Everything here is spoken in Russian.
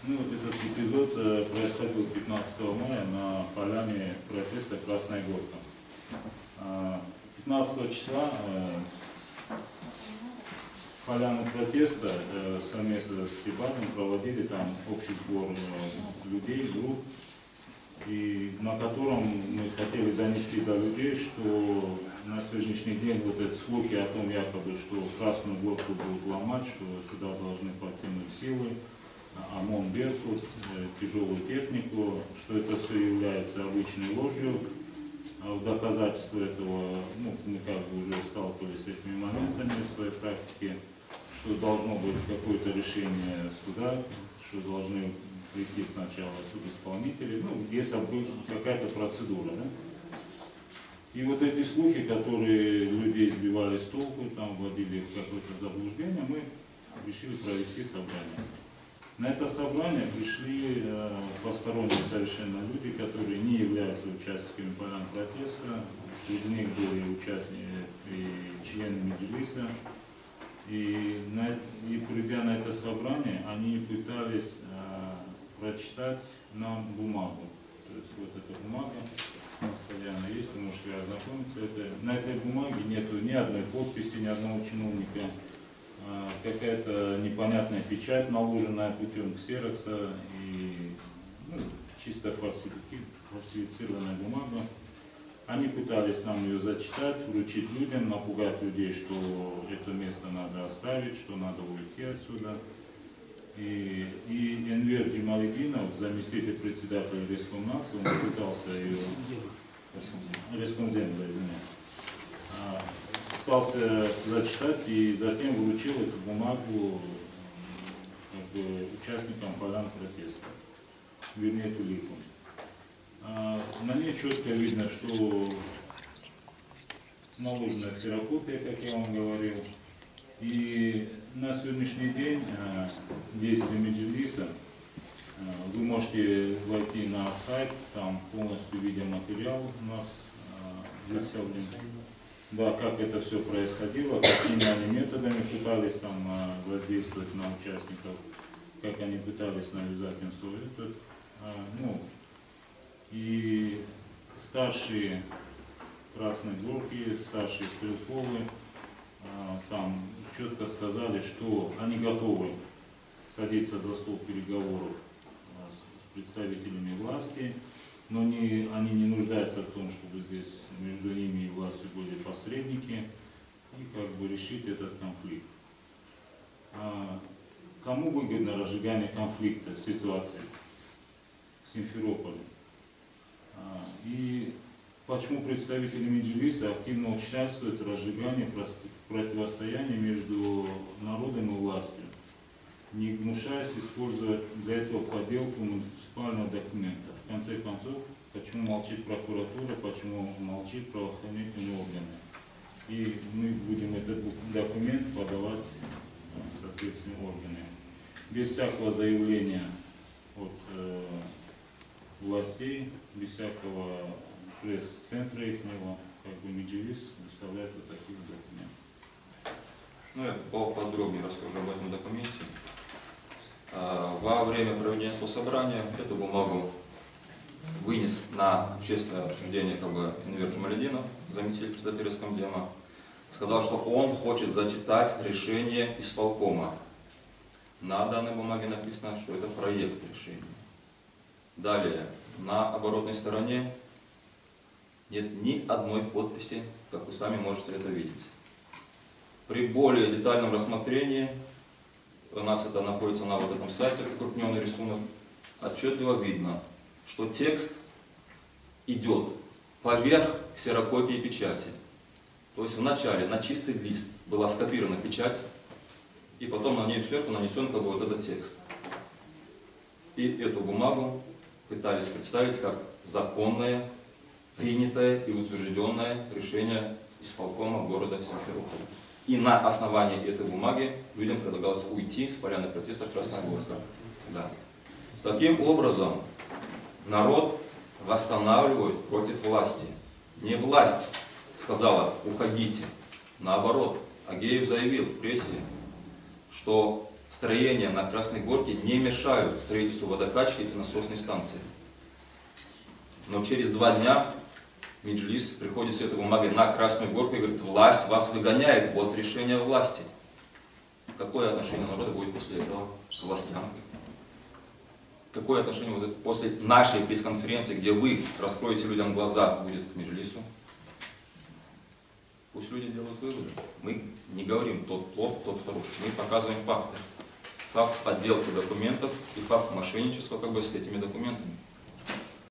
Ну, этот эпизод происходил 15 мая на поляне протеста «Красная Горка». 15 числа поляну протеста совместно с Сибаном проводили там общий сбор людей, групп, и на котором мы хотели донести до людей, что на сегодняшний день вот эти слухи о том, якобы, что Красную Горку будут ломать, что сюда должны покинуть силы, ОМОН, Беркут, тяжелую технику, что это все является обычной ложью. В доказательство этого, мы как бы уже сталкивались с этими моментами в своей практике, что должно быть какое-то решение суда, что должны прийти сначала судисполнители, есть какая-то процедура. Да? И вот эти слухи, которые людей сбивали с толку, там вводили в какое-то заблуждение, мы решили провести собрание. На это собрание пришли посторонние совершенно люди, которые не являются участниками полян протеста. Среди них были участники и члены Меджлиса. И придя на это собрание, они пытались прочитать нам бумагу. То есть вот эта бумага на столе она есть, вы можете ознакомиться. На этой бумаге нет ни одной подписи, ни одного чиновника. Какая-то непонятная печать, наложенная путем ксерокса, и чисто фальсифицированная бумага. Они пытались нам ее зачитать, вручить людям, напугать людей, что это место надо оставить, что надо уйти отсюда. И Энвер Джамалидинов, заместитель председателя Рескомнации, он пытался ее... Рескомземля, извиняюсь. Пытался зачитать и затем вручил эту бумагу участникам полян протеста, вернее Тулику. На ней четко видно, что наложена ксерокопия, как я вам говорил. И на сегодняшний день действия Меджлиса, вы можете войти на сайт, там полностью видеоматериал у нас выставлен. Да, как это все происходило, какими они методами пытались там воздействовать на участников, как они пытались навязать им свой этот. И старшие Красной Горки, старшие Стрелковы там четко сказали, что они готовы садиться за стол переговоров с представителями власти, но они не нуждаются в том, чтобы здесь между ними и властью были посредники, и решить этот конфликт. Кому выгодно разжигание конфликта в ситуации в Симферополе? И почему представители Меджлиса активно участвуют в разжигании противостояния между народом и властью, не гнушаясь использовать для этого подделку муниципального документа? В конце концов, почему молчит прокуратура, почему молчит правоохранительные органы? И мы будем этот документ подавать в соответствующие органы. Без всякого заявления от властей, без всякого пресс-центра ихнего, Меджлис выставляет вот такие документы. Я поподробнее расскажу об этом документе. Во время проведения этого собрания эту бумагу вынес на общественное обсуждение Энвер Джамалидинов, заместитель председателя Рескомзема. Сказал, что он хочет зачитать решение исполкома. На данной бумаге написано, что это проект решения. Далее, на оборотной стороне нет ни одной подписи, как вы сами можете это видеть. При более детальном рассмотрении, у нас это находится на вот этом сайте, крупненный рисунок, отчетливо видно, что текст идет поверх ксерокопии печати. То есть вначале на чистый лист была скопирована печать, и потом на ней сверху нанесен вот этот текст. И эту бумагу пытались представить как законное, принятое и утвержденное решение исполкома города Симферополя. И на основании этой бумаги людям предлагалось уйти с поляны протеста Красная Горка. Да. Таким образом, народ восстанавливает против власти. Не власть сказала «уходите». Наоборот, Агеев заявил в прессе, что строения на Красной Горке не мешают строительству водокачки и насосной станции. Но через 2 дня Меджлис приходит с этой бумагой на Красную Горку и говорит: власть вас выгоняет, вот решение власти. Какое отношение народа будет после этого к властям? Какое отношение вот после нашей пресс-конференции, где вы раскроете людям глаза, будет к Меджлису? Пусть люди делают выводы. Мы не говорим тот плох, тот хорош. Мы показываем факты. Факт подделки документов и факт мошенничества с этими документами.